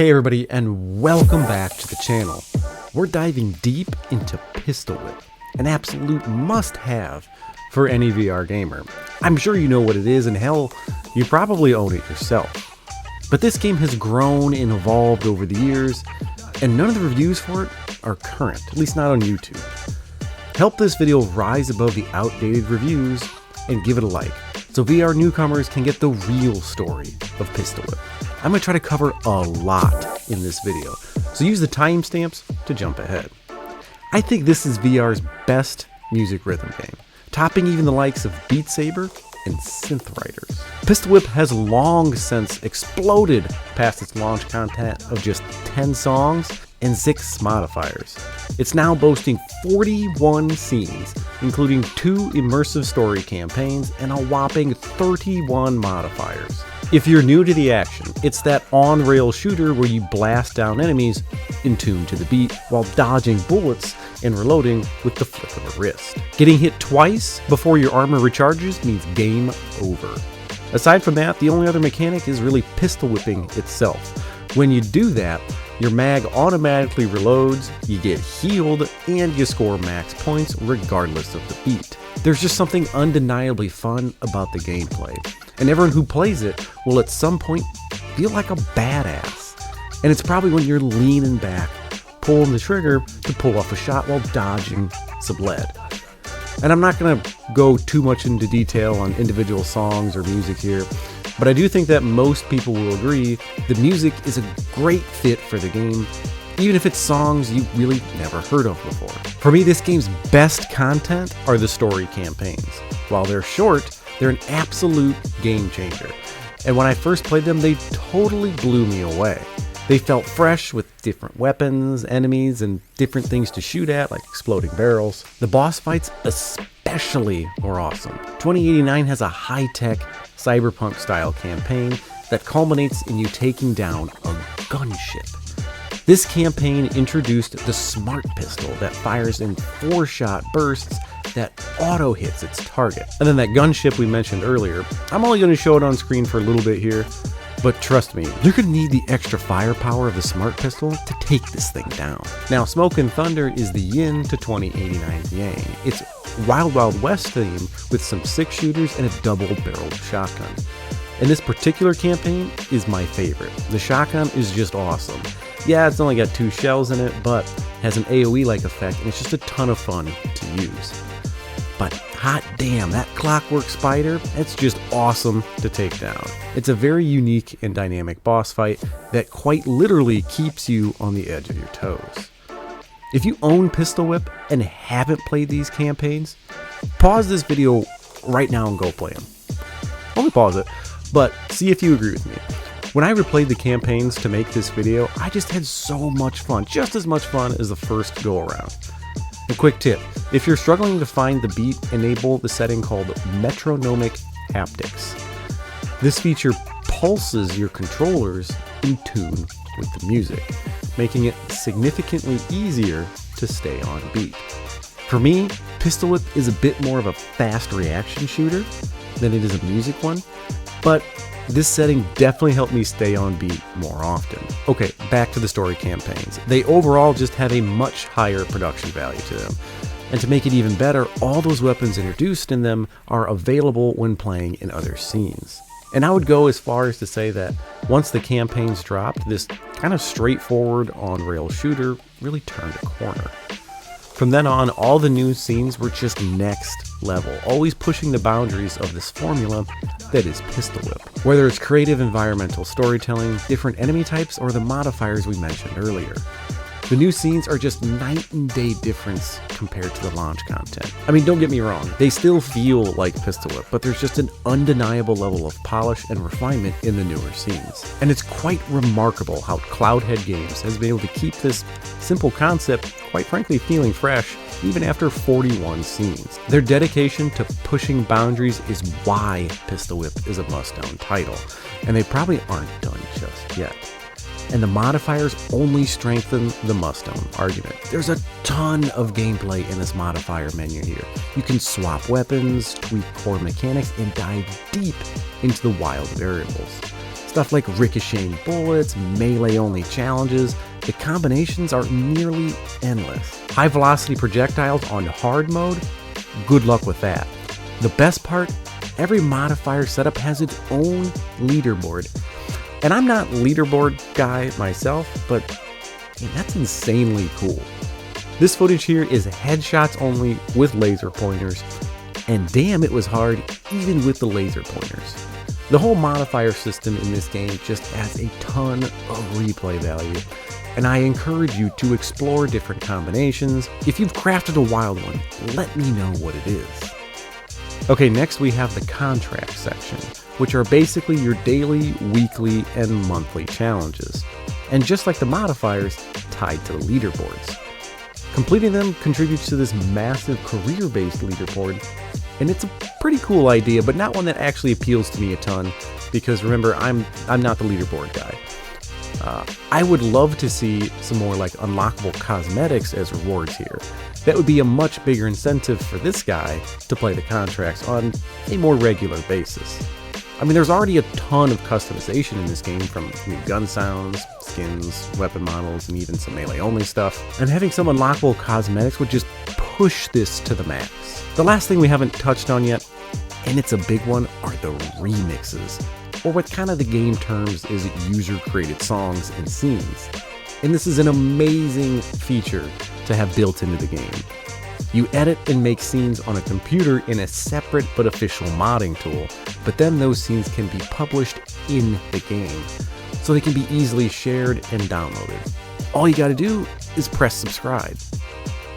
Hey everybody, and welcome back to the channel. We're diving deep into Pistol Whip, an absolute must-have for any VR gamer. I'm sure you know what it is, and hell, you probably own it yourself. But this game has grown and evolved over the years, and none of the reviews for it are current, at least not on YouTube. Help this video rise above the outdated reviews and give it a like, so VR newcomers can get the real story of Pistol Whip. I'm going to try to cover a lot in this video, so use the timestamps to jump ahead. I think this is VR's best music rhythm game, topping even the likes of Beat Saber and Synth Riders. Pistol Whip has long since exploded past its launch content of just 10 songs and 6 modifiers. It's now boasting 41 scenes, including 2 immersive story campaigns and a whopping 31 modifiers. If you're new to the action, it's that on-rail shooter where you blast down enemies in tune to the beat while dodging bullets and reloading with the flick of a wrist. Getting hit twice before your armor recharges means game over. Aside from that, the only other mechanic is really pistol whipping itself. When you do that, your mag automatically reloads, you get healed, and you score max points regardless of the beat. There's just something undeniably fun about the gameplay, and everyone who plays it will at some point feel like a badass. And it's probably when you're leaning back, pulling the trigger to pull off a shot while dodging some lead. And I'm not going to go too much into detail on individual songs or music here, but I do think that most people will agree the music is a great fit for the game, even if it's songs you really never heard of before. For me, this game's best content are the story campaigns. While they're short, they're an absolute game changer. And when I first played them, they totally blew me away. They felt fresh with different weapons, enemies, and different things to shoot at, like exploding barrels. The boss fights especially were awesome. 2089 has a high-tech, cyberpunk-style campaign that culminates in you taking down a gunship. This campaign introduced the smart pistol that fires in 4-shot bursts that auto-hits its target. And then that gunship we mentioned earlier, I'm only going to show it on screen for a little bit here, but trust me, you're going to need the extra firepower of the smart pistol to take this thing down. Now, Smoke and Thunder is the yin to 2089's yang. It's Wild Wild West theme with some 6-shooters and a double-barreled shotgun. And this particular campaign is my favorite. The shotgun is just awesome. Yeah, it's only got 2 shells in it, but has an AoE-like effect, and it's just a ton of fun to use. But hot damn, that clockwork spider, it's just awesome to take down. It's a very unique and dynamic boss fight that quite literally keeps you on the edge of your toes. If you own Pistol Whip and haven't played these campaigns, pause this video right now and go play them. Only pause it, but see if you agree with me. When I replayed the campaigns to make this video, I just had so much fun, just as much fun as the first go around. A quick tip, if you're struggling to find the beat, enable the setting called Metronomic Haptics. This feature pulses your controllers in tune with the music, making it significantly easier to stay on beat. For me, Pistol Whip is a bit more of a fast reaction shooter than it is a music one, but this setting definitely helped me stay on beat more often. Okay, back to the story campaigns. They overall just have a much higher production value to them. And to make it even better, all those weapons introduced in them are available when playing in other scenes. And I would go as far as to say that once the campaigns dropped, this kind of straightforward on-rail shooter really turned a corner. From then on, all the new scenes were just next level, always pushing the boundaries of this formula that is Pistol Whip. Whether it's creative environmental storytelling, different enemy types, or the modifiers we mentioned earlier. The new scenes are just night and day difference compared to the launch content. I mean, don't get me wrong, they still feel like Pistol Whip, but there's just an undeniable level of polish and refinement in the newer scenes. And it's quite remarkable how Cloudhead Games has been able to keep this simple concept, quite frankly, feeling fresh even after 41 scenes. Their dedication to pushing boundaries is why Pistol Whip is a must-own title, and they probably aren't done just yet. And the modifiers only strengthen the must-own argument. There's a ton of gameplay in this modifier menu here. You can swap weapons, tweak core mechanics, and dive deep into the wild variables. Stuff like ricocheting bullets, melee-only challenges, the combinations are nearly endless. High velocity projectiles on hard mode? Good luck with that. The best part? Every modifier setup has its own leaderboard. And I'm not leaderboard guy myself, but man, that's insanely cool. This footage here is headshots only with laser pointers, and damn, it was hard even with the laser pointers. The whole modifier system in this game just adds a ton of replay value, and I encourage you to explore different combinations. If you've crafted a wild one, let me know what it is. Okay, next we have the contract section, which are basically your daily, weekly, and monthly challenges, and just like the modifiers, tied to the leaderboards. Completing them contributes to this massive career-based leaderboard, and it's a pretty cool idea, but not one that actually appeals to me a ton, because remember, I'm not the leaderboard guy. I would love to see some more like unlockable cosmetics as rewards here. That would be a much bigger incentive for this guy to play the contracts on a more regular basis. I mean, there's already a ton of customization in this game, from new gun sounds, skins, weapon models, and even some melee-only stuff, and having some unlockable cosmetics would just push this to the max. The last thing we haven't touched on yet, and it's a big one, are the remixes, or what kind of the game terms is user-created songs and scenes. And this is an amazing feature to have built into the game. You edit and make scenes on a computer in a separate but official modding tool, but then those scenes can be published in the game, so they can be easily shared and downloaded. All you gotta do is press subscribe.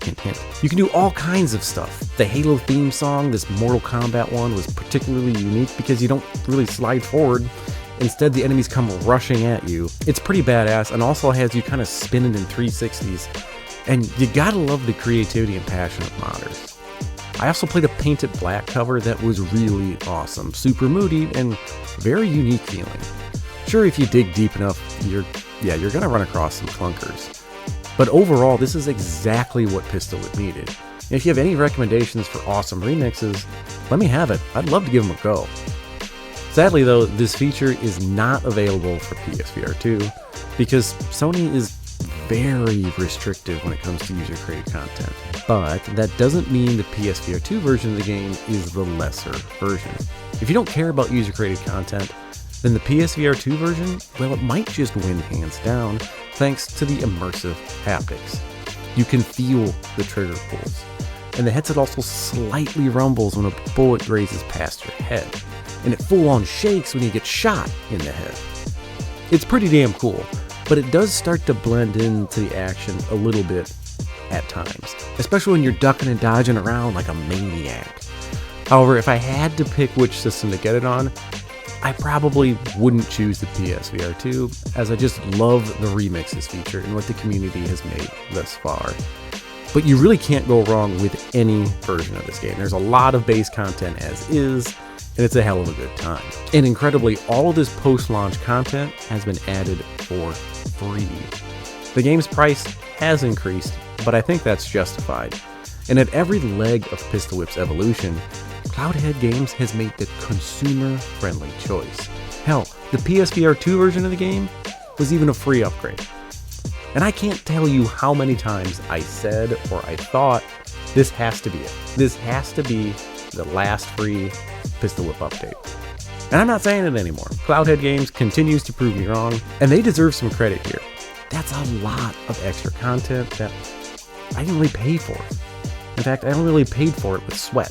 Hint, hint. You can do all kinds of stuff. The Halo theme song, this Mortal Kombat one, was particularly unique because you don't really slide forward. Instead, the enemies come rushing at you. It's pretty badass, and also has you kind of spinning in 360s. And you gotta love the creativity and passion of modders. I also played a painted black cover that was really awesome, super moody, and very unique feeling. Sure, if you dig deep enough, you're gonna run across some clunkers. But overall, this is exactly what Pistol Whip needed. And if you have any recommendations for awesome remixes, let me have it. I'd love to give them a go. Sadly though, this feature is not available for PSVR 2 because Sony is very restrictive when it comes to user-created content. But that doesn't mean the PSVR 2 version of the game is the lesser version. If you don't care about user-created content, then the PSVR 2 version, well, it might just win hands down thanks to the immersive haptics. You can feel the trigger pulls, and the headset also slightly rumbles when a bullet grazes past your head, and it full-on shakes when you get shot in the head. It's pretty damn cool, but it does start to blend into the action a little bit at times, especially when you're ducking and dodging around like a maniac. However, if I had to pick which system to get it on, I probably wouldn't choose the PSVR 2, as I just love the remixes feature and what the community has made thus far. But you really can't go wrong with any version of this game. There's a lot of base content as is, and it's a hell of a good time. And incredibly, all of this post-launch content has been added for free. The game's price has increased, but I think that's justified. And at every leg of Pistol Whip's evolution, Cloudhead Games has made the consumer-friendly choice. Hell, the PSVR 2 version of the game was even a free upgrade. And I can't tell you how many times I said or I thought, this has to be it. This has to be the last free Pistol Whip update. And I'm not saying it anymore. Cloudhead Games continues to prove me wrong, and they deserve some credit here. That's a lot of extra content that I didn't really pay for. In fact, I only really paid for it with sweat.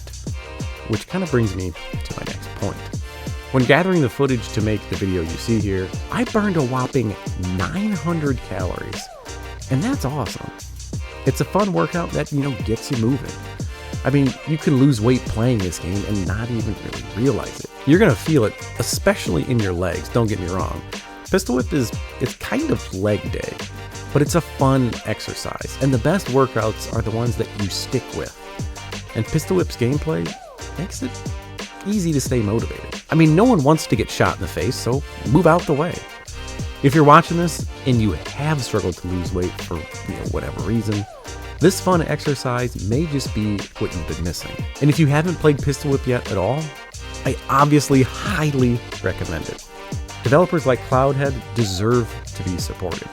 Which kind of brings me to my next point. When gathering the footage to make the video you see here, I burned a whopping 900 calories. And that's awesome. It's a fun workout that, gets you moving. I mean, you can lose weight playing this game and not even really realize it. You're gonna feel it, especially in your legs, don't get me wrong. Pistol Whip it's kind of leg day, but it's a fun exercise, and the best workouts are the ones that you stick with. And Pistol Whip's gameplay makes it easy to stay motivated. I mean, no one wants to get shot in the face, so move out the way. If you're watching this and you have struggled to lose weight for whatever reason, this fun exercise may just be what you've been missing. And if you haven't played Pistol Whip yet at all, I obviously highly recommend it. Developers like Cloudhead deserve to be supported.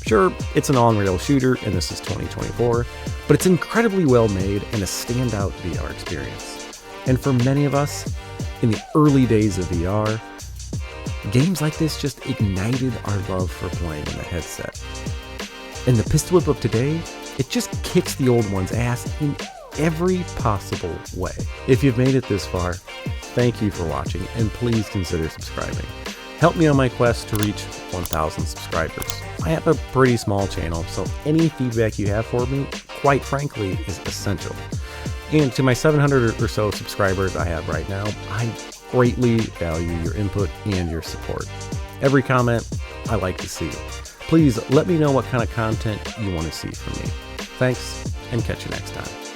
Sure, it's an on-rail shooter and this is 2024, but it's incredibly well made and a standout VR experience. And for many of us, in the early days of VR, games like this just ignited our love for playing in the headset. And the pistol whip of today, it just kicks the old one's ass in every possible way. If you've made it this far, thank you for watching, and please consider subscribing. Help me on my quest to reach 1,000 subscribers. I have a pretty small channel, so any feedback you have for me, quite frankly, is essential. And to my 700 or so subscribers I have right now, I greatly value your input and your support. Every comment, I like to see. Please let me know what kind of content you want to see from me. Thanks, and catch you next time.